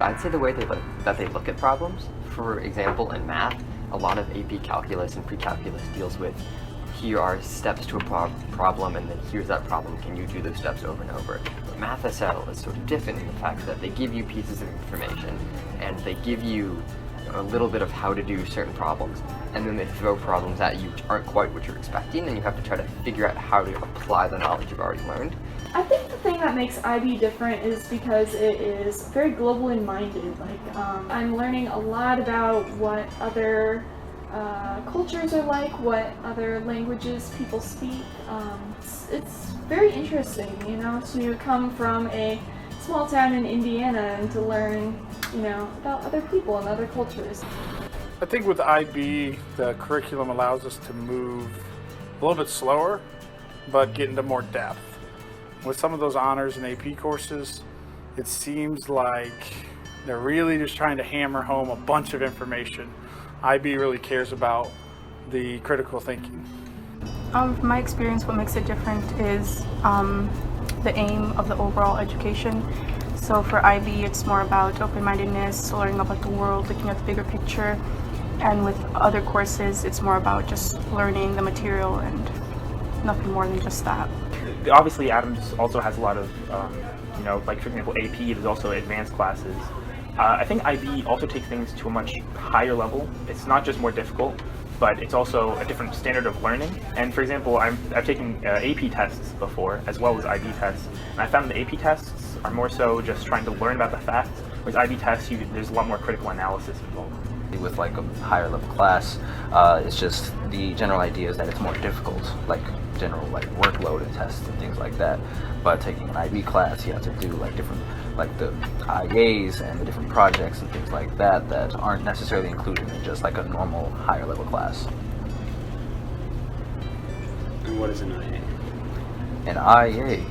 I'd say the way that they look at problems, for example, in math, a lot of AP Calculus and Pre-Calculus deals with here are steps to a problem, and then here's that problem. Can you do those steps over and over? But Math SL is sort of different in the fact that they give you pieces of information, and they give you a little bit of how to do certain problems, and then they throw problems at you which aren't quite what you're expecting, and you have to try to figure out how to apply the knowledge you've already learned. I think the thing that makes IB different is because it is very globally minded. I'm learning a lot about what other cultures are like, what other languages people speak. It's very interesting, to come from a small town in Indiana and to learn, about other people and other cultures. I think with IB, the curriculum allows us to move a little bit slower, but get into more depth. With some of those honors and AP courses, it seems like they're really just trying to hammer home a bunch of information. IB really cares about the critical thinking. From my experience, what makes it different is the aim of the overall education. So for IB, it's more about open-mindedness, learning about the world, looking at the bigger picture. And with other courses, it's more about just learning the material and nothing more than just that. Obviously, Adams also has a lot of, like for example, AP, there's also advanced classes. I think IB also takes things to a much higher level. It's not just more difficult, but it's also a different standard of learning. And for example, I've taken AP tests before, as well as IB tests, and I found the AP tests are more so just trying to learn about the facts, whereas IB tests, there's a lot more critical analysis involved. With like a higher level class, it's just the general idea is that it's more difficult, like general like workload and tests and things like that. But taking an IB class, you have to do like different, like the IAs and the different projects and things like that that aren't necessarily included in just like a normal higher level class. And what is an IA? An IA.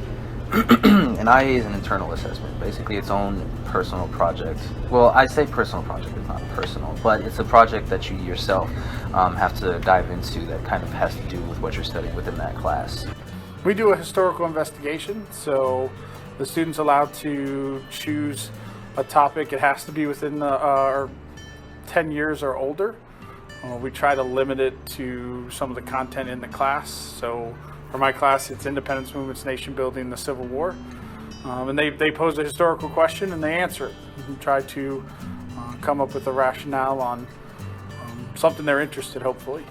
An IA is an internal assessment, basically its own personal project. Well, I say personal project, it's not personal, but it's a project that you yourself have to dive into that kind of has to do with what you're studying within that class. We do a historical investigation, so the student's allowed to choose a topic. It has to be within the 10 years or older. We try to limit it to some of the content in the class. So for my class, it's independence movements, nation building, the Civil War. And they pose a historical question and they answer it. And try to come up with a rationale on something they're interested, hopefully.